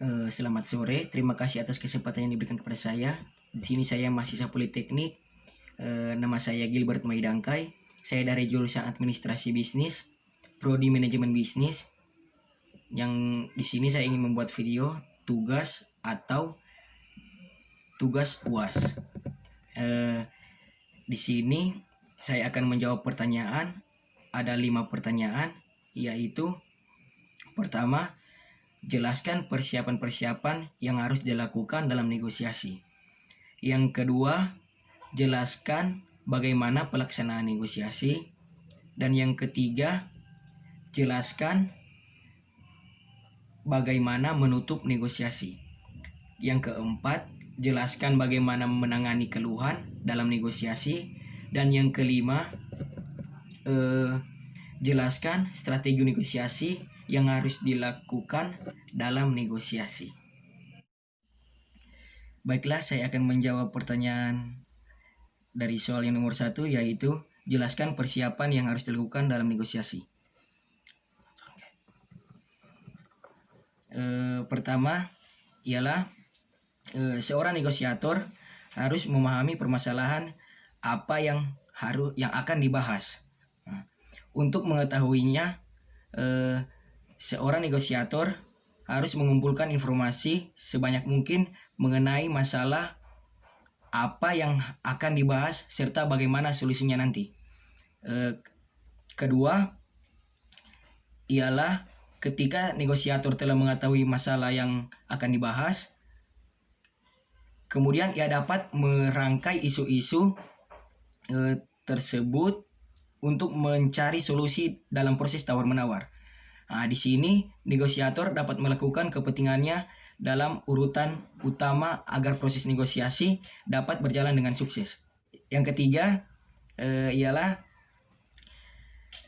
Selamat sore, terima kasih atas kesempatan yang diberikan kepada saya. Di sini saya mahasiswa Politeknik. Nama saya Gilbert Maidangkai. Saya dari jurusan Administrasi Bisnis, Prodi Manajemen Bisnis. Yang di sini saya ingin membuat video tugas atau tugas UAS. Di sini saya akan menjawab pertanyaan. Ada 5 pertanyaan, yaitu pertama, jelaskan persiapan-persiapan yang harus dilakukan dalam negosiasi. Yang kedua, jelaskan bagaimana pelaksanaan negosiasi. Dan yang ketiga, jelaskan bagaimana menutup negosiasi. Yang keempat, jelaskan bagaimana menangani keluhan dalam negosiasi. Dan yang kelima, jelaskan strategi negosiasi yang harus dilakukan dalam negosiasi. Baiklah, saya akan menjawab pertanyaan dari soal yang nomor 1, yaitu jelaskan persiapan yang harus dilakukan dalam negosiasi. Pertama ialah seorang negosiator harus memahami permasalahan apa yang akan dibahas. Untuk mengetahuinya, seorang negosiator harus mengumpulkan informasi sebanyak mungkin mengenai masalah apa yang akan dibahas serta bagaimana solusinya nanti. Kedua ialah ketika negosiator telah mengetahui masalah yang akan dibahas, kemudian ia dapat merangkai isu-isu tersebut untuk mencari solusi dalam proses tawar-menawar. Di sini negosiator dapat melakukan kepentingannya dalam urutan utama agar proses negosiasi dapat berjalan dengan sukses. Yang ketiga ialah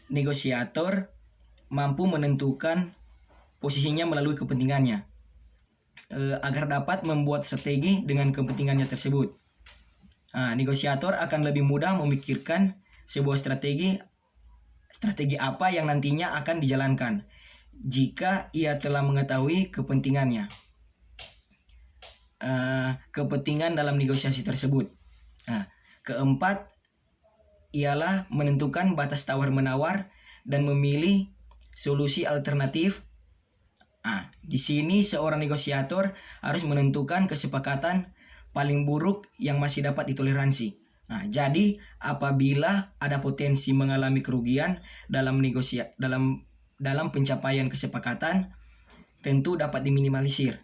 negosiator mampu menentukan posisinya melalui kepentingannya agar dapat membuat strategi dengan kepentingannya tersebut. Negosiator akan lebih mudah memikirkan sebuah strategi apa yang nantinya akan dijalankan jika ia telah mengetahui kepentingannya, kepentingan dalam negosiasi tersebut. Keempat ialah menentukan batas tawar-menawar dan memilih solusi alternatif. Di sini seorang negosiator harus menentukan kesepakatan paling buruk yang masih dapat ditoleransi. Jadi apabila ada potensi mengalami kerugian dalam dalam pencapaian kesepakatan, tentu dapat diminimalisir.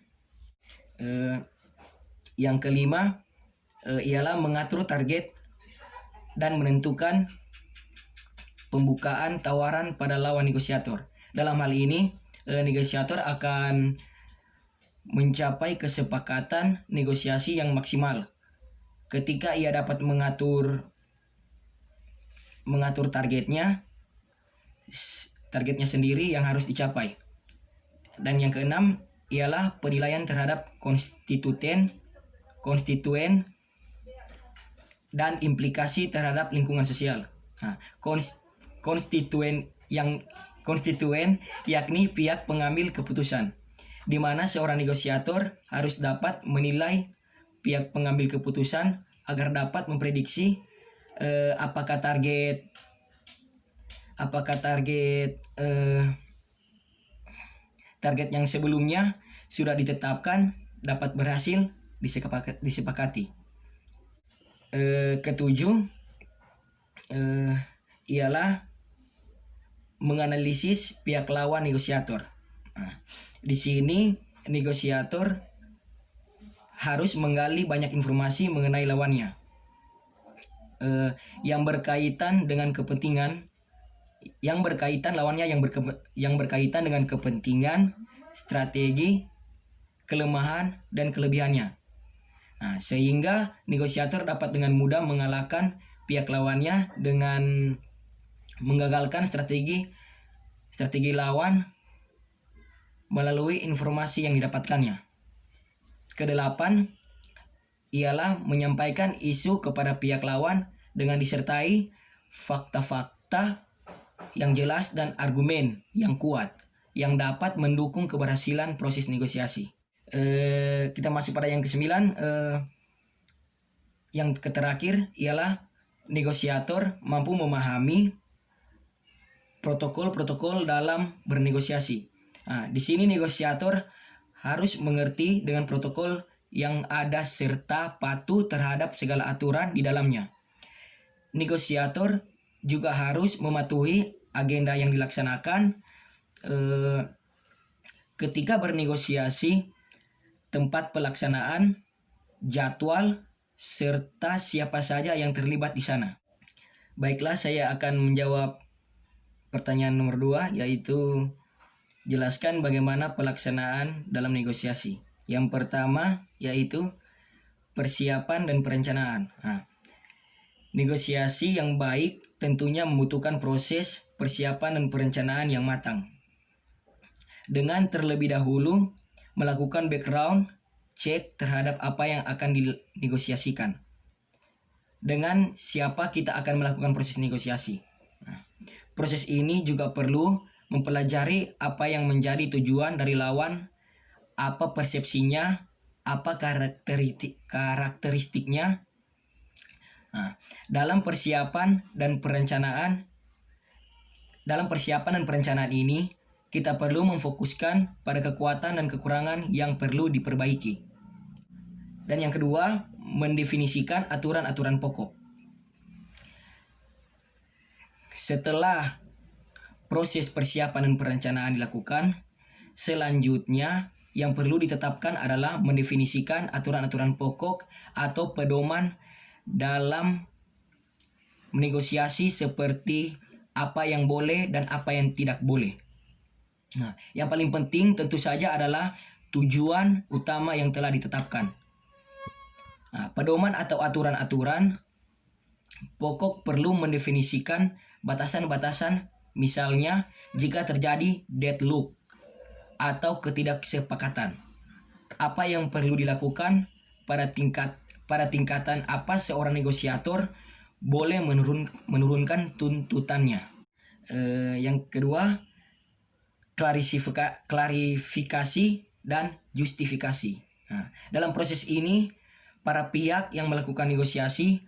Yang kelima ialah mengatur target dan menentukan pembukaan tawaran pada lawan negosiator. Dalam hal ini, negosiator akan mencapai kesepakatan negosiasi yang maksimal ketika ia dapat mengatur targetnya sendiri yang harus dicapai. Dan yang keenam ialah penilaian terhadap konstituen dan implikasi terhadap lingkungan sosial. Konstituen yakni pihak pengambil keputusan, di mana seorang negosiator harus dapat menilai pihak pengambil keputusan agar dapat memprediksi apakah target yang sebelumnya sudah ditetapkan dapat berhasil disepakati. Ketujuh ialah menganalisis pihak lawan negosiator. Di sini negosiator harus menggali banyak informasi mengenai lawannya yang berkaitan dengan kepentingan, yang berkaitan dengan kepentingan, strategi, kelemahan dan kelebihannya. Sehingga negosiator dapat dengan mudah mengalahkan pihak lawannya dengan menggagalkan strategi lawan melalui informasi yang didapatkannya. Kedelapan ialah menyampaikan isu kepada pihak lawan dengan disertai fakta-fakta yang jelas dan argumen yang kuat yang dapat mendukung keberhasilan proses negosiasi. Kita masuk pada yang ke-9. Yang terakhir ialah negosiator mampu memahami protokol-protokol dalam bernegosiasi. Nah, di sini negosiator harus mengerti dengan protokol yang ada serta patuh terhadap segala aturan di dalamnya. Negosiator juga harus mematuhi agenda yang dilaksanakan ketika bernegosiasi, tempat pelaksanaan, jadwal, serta siapa saja yang terlibat di sana. Baiklah, saya akan menjawab pertanyaan nomor 2, yaitu jelaskan bagaimana pelaksanaan dalam negosiasi. Yang pertama yaitu persiapan dan perencanaan. Nah, negosiasi yang baik tentunya membutuhkan proses persiapan dan perencanaan yang matang. Dengan terlebih dahulu melakukan background check terhadap apa yang akan dinegosiasikan. Dengan siapa kita akan melakukan proses negosiasi. Nah, proses ini juga perlu mempelajari apa yang menjadi tujuan dari lawan, apa persepsinya, apa karakteristiknya. Nah, dalam persiapan dan perencanaan ini kita perlu memfokuskan pada kekuatan dan kekurangan yang perlu diperbaiki. Dan yang kedua, mendefinisikan aturan-aturan pokok. Setelah proses persiapan dan perencanaan dilakukan, selanjutnya yang perlu ditetapkan adalah mendefinisikan aturan-aturan pokok atau pedoman dalam negosiasi, seperti apa yang boleh dan apa yang tidak boleh. Nah, yang paling penting tentu saja adalah tujuan utama yang telah ditetapkan. Nah, pedoman atau aturan-aturan pokok perlu mendefinisikan batasan-batasan, misalnya jika terjadi deadlock atau ketidaksepakatan, apa yang perlu dilakukan pada tingkatan apa seorang negosiator boleh menurunkan tuntutannya. Yang kedua, klarifikasi dan justifikasi. Nah, dalam proses ini para pihak yang melakukan negosiasi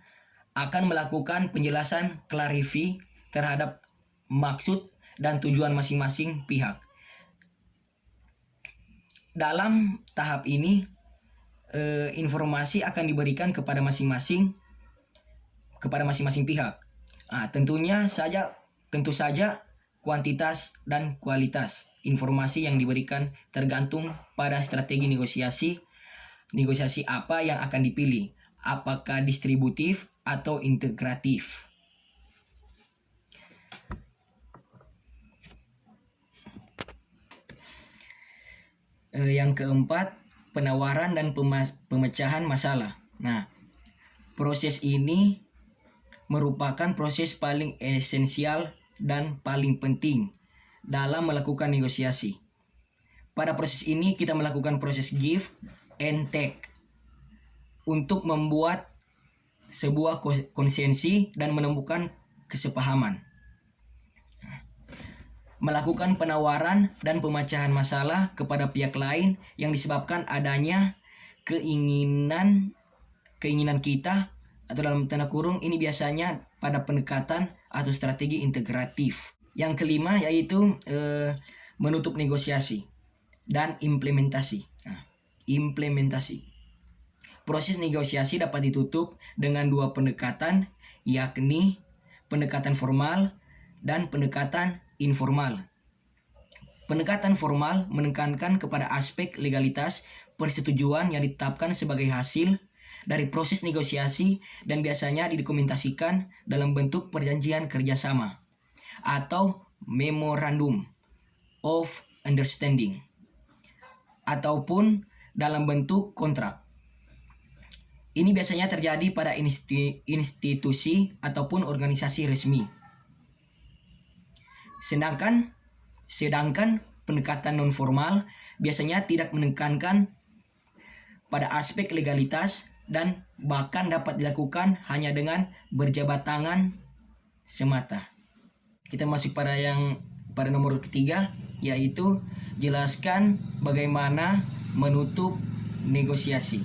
akan melakukan penjelasan terhadap maksud dan tujuan masing-masing pihak. Dalam tahap ini informasi akan diberikan kepada masing-masing pihak. Nah, tentu saja kuantitas dan kualitas informasi yang diberikan tergantung pada strategi negosiasi apa yang akan dipilih, apakah distributif atau integratif. Yang keempat, penawaran dan pemecahan masalah. Nah, proses ini merupakan proses paling esensial dan paling penting dalam melakukan negosiasi. Pada proses ini kita melakukan proses give and take untuk membuat sebuah konsensi dan menemukan kesepahaman. Melakukan penawaran dan pemecahan masalah kepada pihak lain yang disebabkan adanya keinginan kita, atau dalam tanda kurung ini biasanya pada pendekatan atau strategi integratif. Yang kelima yaitu menutup negosiasi dan implementasi. Nah, implementasi. Proses negosiasi dapat ditutup dengan dua pendekatan, yakni pendekatan formal dan pendekatan informal. Pendekatan formal menekankan kepada aspek legalitas persetujuan yang ditetapkan sebagai hasil dari proses negosiasi dan biasanya didokumentasikan dalam bentuk perjanjian kerjasama atau memorandum of understanding ataupun dalam bentuk kontrak. Ini biasanya terjadi pada institusi ataupun organisasi resmi. Sedangkan pendekatan non formal biasanya tidak menekankan pada aspek legalitas dan bahkan dapat dilakukan hanya dengan berjabat tangan semata. Kita masuk pada nomor ketiga, yaitu jelaskan bagaimana menutup negosiasi.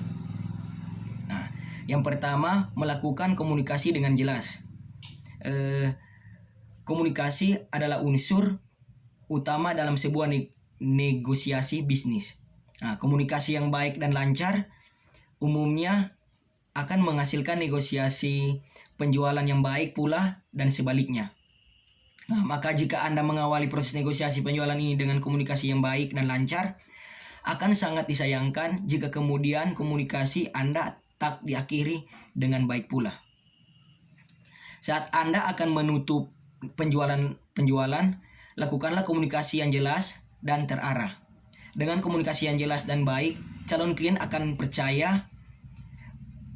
Nah, yang pertama, melakukan komunikasi dengan jelas. Komunikasi adalah unsur utama dalam sebuah negosiasi bisnis. Nah, komunikasi yang baik dan lancar umumnya akan menghasilkan negosiasi penjualan yang baik pula dan sebaliknya. Nah, maka jika Anda mengawali proses negosiasi penjualan ini dengan komunikasi yang baik dan lancar, akan sangat disayangkan jika kemudian komunikasi Anda tak diakhiri dengan baik pula. Saat Anda akan menutup penjualan, lakukanlah komunikasi yang jelas dan terarah. Dengan komunikasi yang jelas dan baik, calon klien akan percaya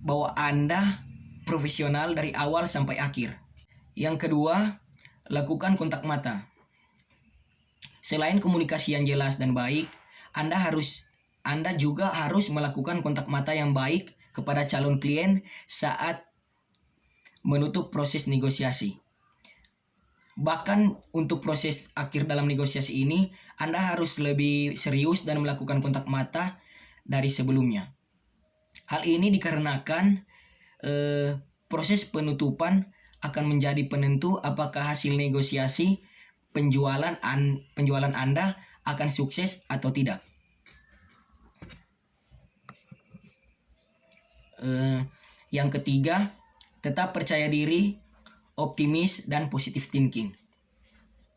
bahwa Anda profesional dari awal sampai akhir. Yang kedua, lakukan kontak mata. Selain komunikasi yang jelas dan baik, Anda juga harus melakukan kontak mata yang baik kepada calon klien saat menutup proses negosiasi. Bahkan untuk proses akhir dalam negosiasi ini, Anda harus lebih serius dan melakukan kontak mata dari sebelumnya. Hal ini dikarenakan proses penutupan akan menjadi penentu apakah hasil negosiasi penjualan Anda akan sukses atau tidak. Yang ketiga, tetap percaya diri, optimis, dan positive thinking.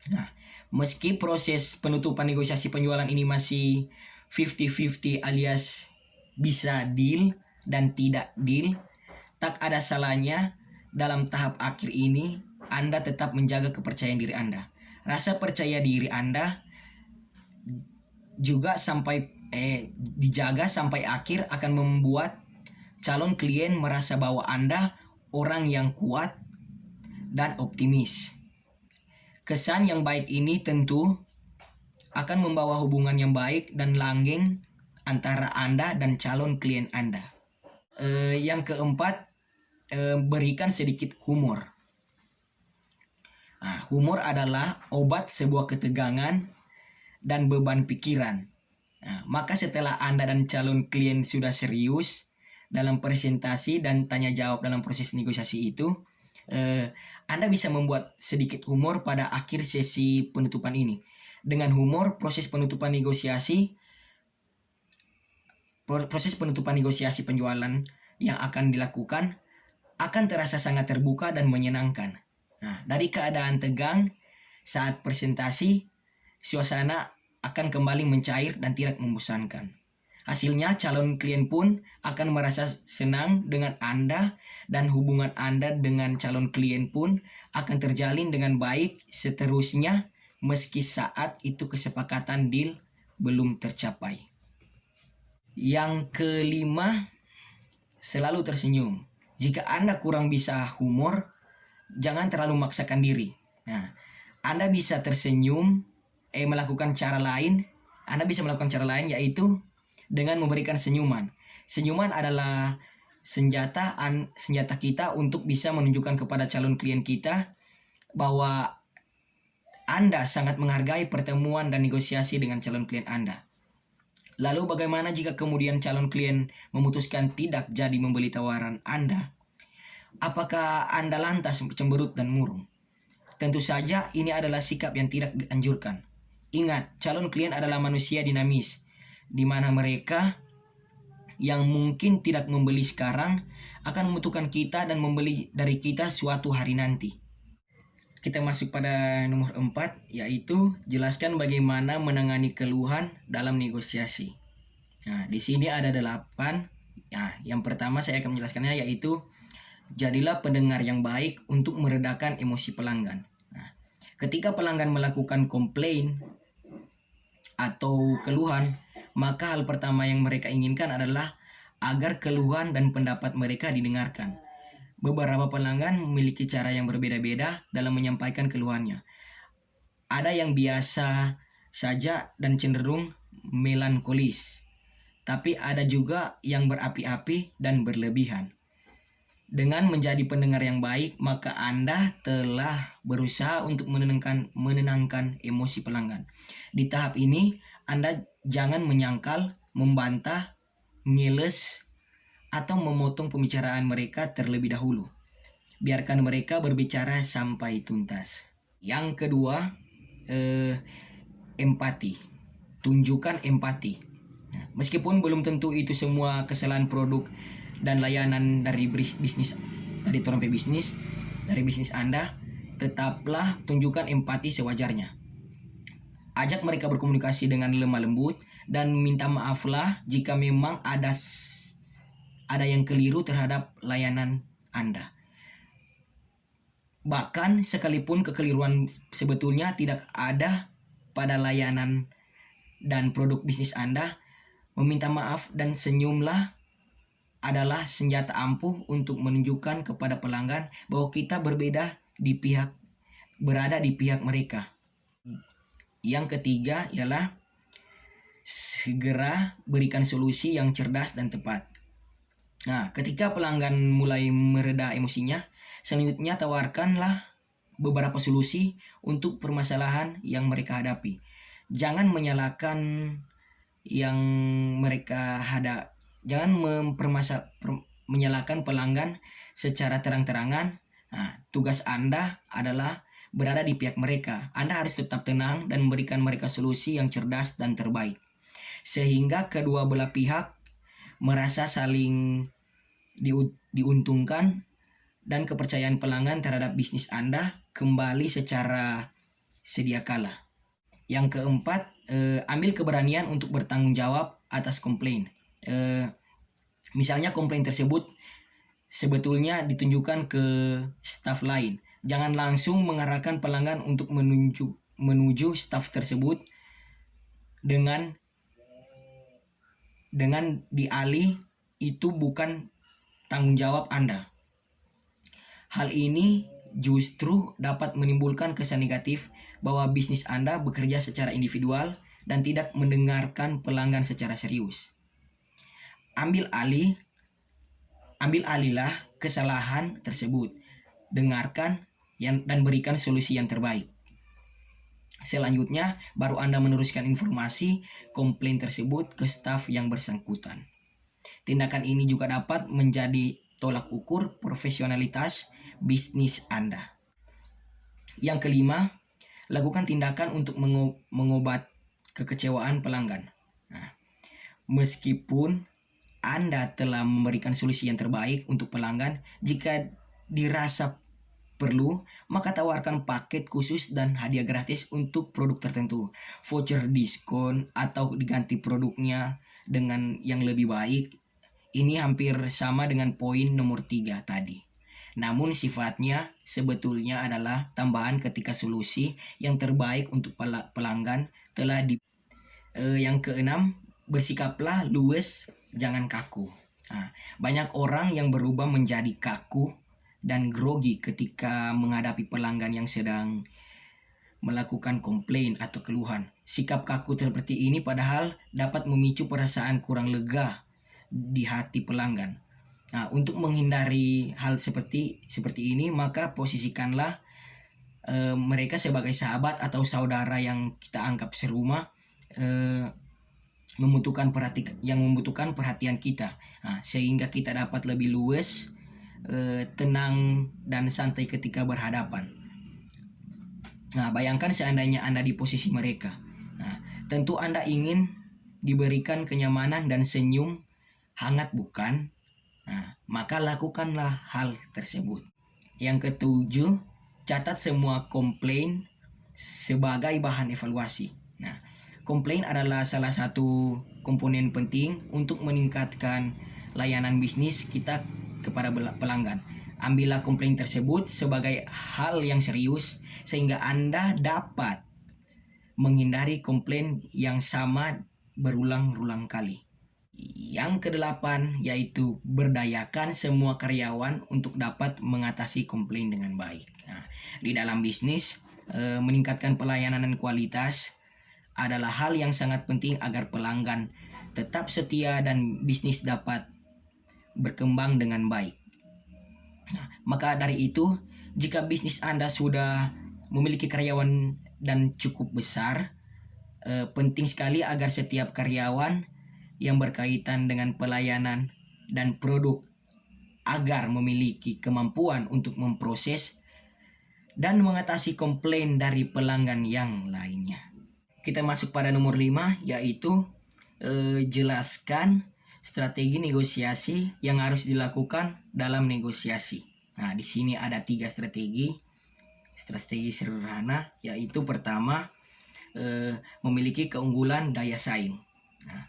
Nah, meski proses penutupan negosiasi penjualan ini masih 50-50 alias bisa deal dan tidak deal, tak ada salahnya dalam tahap akhir ini Anda tetap menjaga kepercayaan diri Anda. Rasa percaya diri Anda juga dijaga sampai akhir akan membuat calon klien merasa bahwa Anda orang yang kuat dan optimis. Kesan yang baik ini tentu akan membawa hubungan yang baik dan langgeng antara Anda dan calon klien Anda. Yang keempat, berikan sedikit humor. Nah, humor adalah obat sebuah ketegangan dan beban pikiran. Nah, maka setelah Anda dan calon klien sudah serius dalam presentasi dan tanya jawab dalam proses negosiasi itu, Anda bisa membuat sedikit humor pada akhir sesi penutupan ini. Dengan humor, proses penutupan negosiasi penjualan yang akan dilakukan akan terasa sangat terbuka dan menyenangkan. Nah, dari keadaan tegang saat presentasi, suasana akan kembali mencair dan tidak membosankan. Hasilnya, calon klien pun akan merasa senang dengan Anda dan hubungan Anda dengan calon klien pun akan terjalin dengan baik seterusnya meski saat itu kesepakatan deal belum tercapai. Yang kelima, selalu tersenyum. Jika Anda kurang bisa humor, jangan terlalu memaksakan diri. Nah, Anda bisa tersenyum, melakukan cara lain. Anda bisa melakukan cara lain yaitu dengan memberikan senyuman. Senyuman adalah senjata kita untuk bisa menunjukkan kepada calon klien kita bahwa Anda sangat menghargai pertemuan dan negosiasi dengan calon klien Anda. Lalu bagaimana jika kemudian calon klien memutuskan tidak jadi membeli tawaran Anda? Apakah Anda lantas cemberut dan murung? Tentu saja ini adalah sikap yang tidak dianjurkan. Ingat, calon klien adalah manusia dinamis, di mana mereka yang mungkin tidak membeli sekarang akan membutuhkan kita dan membeli dari kita suatu hari nanti. Kita masuk pada nomor 4, yaitu jelaskan bagaimana menangani keluhan dalam negosiasi. Nah, di sini ada 8. Nah, yang pertama saya akan menjelaskannya yaitu jadilah pendengar yang baik untuk meredakan emosi pelanggan. Nah, ketika pelanggan melakukan komplain atau keluhan, maka hal pertama yang mereka inginkan adalah agar keluhan dan pendapat mereka didengarkan. Beberapa pelanggan memiliki cara yang berbeda-beda dalam menyampaikan keluhannya. Ada yang biasa saja dan cenderung melankolis, tapi ada juga yang berapi-api dan berlebihan. Dengan menjadi pendengar yang baik, maka Anda telah berusaha untuk menenangkan emosi pelanggan. Di tahap ini, Anda jangan menyangkal membantah, ngeles, atau memotong pembicaraan mereka terlebih dahulu. Biarkan mereka berbicara sampai tuntas. Yang kedua, empati. Tunjukkan empati. Nah, meskipun belum tentu itu semua kesalahan produk dan layanan dari bisnis, dari torompe bisnis, dari bisnis Anda, tetaplah tunjukkan empati sewajarnya. Ajak mereka berkomunikasi dengan lemah lembut dan minta maaflah jika memang ada yang keliru terhadap layanan Anda. Bahkan sekalipun kekeliruan sebetulnya tidak ada pada layanan dan produk bisnis Anda, meminta maaf dan senyumlah adalah senjata ampuh untuk menunjukkan kepada pelanggan bahwa kita berada di pihak mereka. Yang ketiga ialah segera berikan solusi yang cerdas dan tepat. Nah, ketika pelanggan mulai mereda emosinya, selanjutnya tawarkanlah beberapa solusi untuk permasalahan yang mereka hadapi. Jangan menyalahkan yang mereka hadapi. Jangan menyalahkan pelanggan secara terang-terangan. Nah, tugas Anda adalah berada di pihak mereka. Anda harus tetap tenang dan memberikan mereka solusi yang cerdas dan terbaik, sehingga kedua belah pihak merasa saling diuntungkan dan kepercayaan pelanggan terhadap bisnis Anda kembali secara sedia kala. Yang keempat, ambil keberanian untuk bertanggung jawab atas komplain. Misalnya komplain tersebut sebetulnya ditunjukkan ke staf lain. Jangan langsung mengarahkan pelanggan untuk menuju staf tersebut dengan dialih itu bukan tanggung jawab Anda. Hal ini justru dapat menimbulkan kesan negatif bahwa bisnis Anda bekerja secara individual dan tidak mendengarkan pelanggan secara serius. Ambil alihlah kesalahan tersebut, dengarkan dan berikan solusi yang terbaik. Selanjutnya, baru Anda meneruskan informasi komplain tersebut ke staf yang bersangkutan. Tindakan ini juga dapat menjadi tolak ukur profesionalitas bisnis Anda. Yang kelima, lakukan tindakan untuk mengobat kekecewaan pelanggan. Nah, meskipun Anda telah memberikan solusi yang terbaik untuk pelanggan, jika dirasa perlu, maka tawarkan paket khusus dan hadiah gratis untuk produk tertentu, voucher diskon, atau diganti produknya dengan yang lebih baik. Ini hampir sama dengan poin nomor 3 tadi. Namun sifatnya sebetulnya adalah tambahan ketika solusi yang terbaik untuk pelanggan telah Yang keenam, bersikaplah luwes, jangan kaku. Nah, banyak orang yang berubah menjadi kaku dan grogi ketika menghadapi pelanggan yang sedang melakukan komplain atau keluhan. Sikap kaku seperti ini padahal dapat memicu perasaan kurang lega di hati pelanggan. Nah, untuk menghindari hal seperti ini, maka posisikanlah mereka sebagai sahabat atau saudara yang kita anggap serumah, yang membutuhkan perhatian kita. Nah, sehingga kita dapat lebih luwes, tenang dan santai ketika berhadapan. Nah, bayangkan seandainya Anda di posisi mereka. Nah, tentu Anda ingin diberikan kenyamanan dan senyum hangat, bukan? Nah, maka lakukanlah hal tersebut. Yang ketujuh, catat semua komplain sebagai bahan evaluasi. Nah, komplain adalah salah satu komponen penting untuk meningkatkan layanan bisnis kita kepada pelanggan. Ambillah komplain tersebut sebagai hal yang serius sehingga Anda dapat menghindari komplain yang sama berulang-ulang kali. Yang kedelapan yaitu berdayakan semua karyawan untuk dapat mengatasi komplain dengan baik. Nah, di dalam bisnis, meningkatkan pelayanan dan kualitas adalah hal yang sangat penting agar pelanggan tetap setia dan bisnis dapat berkembang dengan baik. Nah, maka dari itu, jika bisnis Anda sudah memiliki karyawan dan cukup besar, penting sekali agar setiap karyawan yang berkaitan dengan pelayanan dan produk agar memiliki kemampuan untuk memproses dan mengatasi komplain dari pelanggan yang lainnya. Kita masuk pada nomor 5, yaitu jelaskan strategi negosiasi yang harus dilakukan dalam negosiasi. Nah, di sini ada 3 strategi sederhana, yaitu pertama, memiliki keunggulan daya saing. Nah,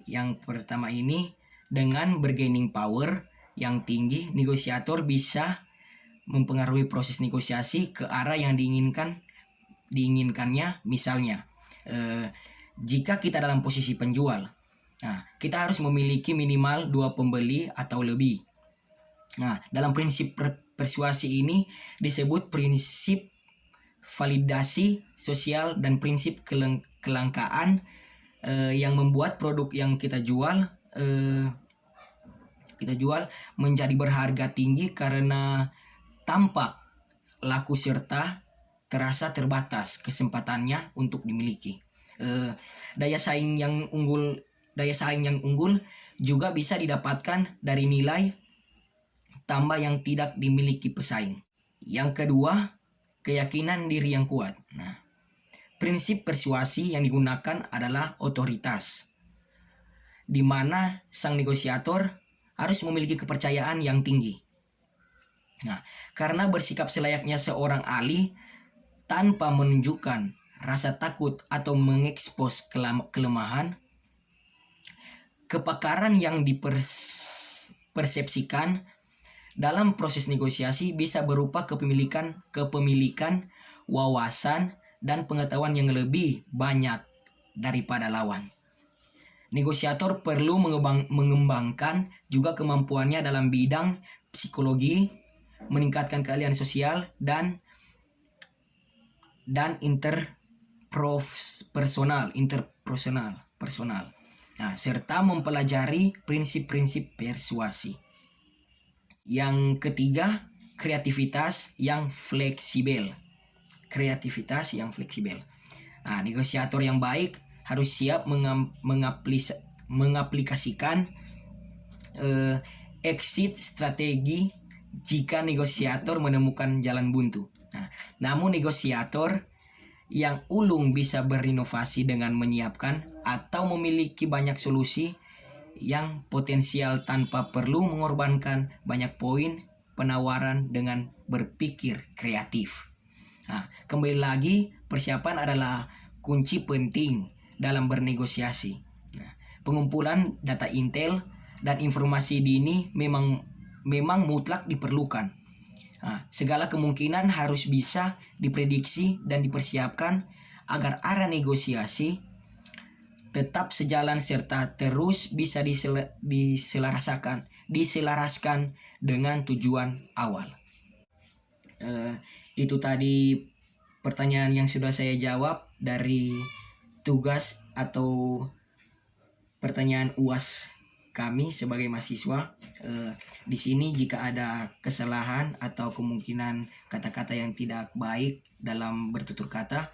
yang pertama ini, dengan bargaining power yang tinggi, negosiator bisa mempengaruhi proses negosiasi ke arah yang diinginkannya. Misalnya, jika kita dalam posisi penjual, nah, kita harus memiliki minimal 2 pembeli atau lebih. Nah, dalam prinsip persuasi ini disebut prinsip validasi sosial dan prinsip kelangkaan, yang membuat produk yang kita jual menjadi berharga tinggi karena tampak laku serta terasa terbatas kesempatannya untuk dimiliki. Daya saing yang unggul juga bisa didapatkan dari nilai tambah yang tidak dimiliki pesaing. Yang kedua, keyakinan diri yang kuat. Nah, prinsip persuasi yang digunakan adalah otoritas, di mana sang negosiator harus memiliki kepercayaan yang tinggi. Nah, karena bersikap selayaknya seorang ahli tanpa menunjukkan rasa takut atau mengekspos kelemahan, kepakaran yang dipersepsikan dalam proses negosiasi bisa berupa kepemilikan wawasan dan pengetahuan yang lebih banyak daripada lawan. Negosiator perlu mengembangkan juga kemampuannya dalam bidang psikologi, meningkatkan keahlian sosial dan interpersonal. Nah, serta mempelajari prinsip-prinsip persuasi. Yang ketiga, kreativitas yang fleksibel. Nah, negosiator yang baik harus siap mengaplikasikan exit strategi jika negosiator menemukan jalan buntu. Nah, namun negosiator yang ulung bisa berinovasi dengan menyiapkan atau memiliki banyak solusi yang potensial tanpa perlu mengorbankan banyak poin penawaran dengan berpikir kreatif. Nah, kembali lagi, persiapan adalah kunci penting dalam bernegosiasi. Nah, pengumpulan data intel dan informasi dini memang mutlak diperlukan. Nah, segala kemungkinan harus bisa diprediksi dan dipersiapkan agar arah negosiasi tetap sejalan serta terus bisa diselaraskan dengan tujuan awal. Itu tadi pertanyaan yang sudah saya jawab dari tugas atau pertanyaan UAS kami sebagai mahasiswa. Di sini jika ada kesalahan atau kemungkinan kata-kata yang tidak baik dalam bertutur kata,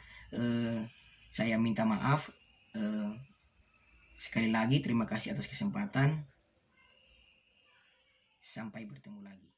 saya minta maaf. Sekali lagi terima kasih atas kesempatan. Sampai bertemu lagi.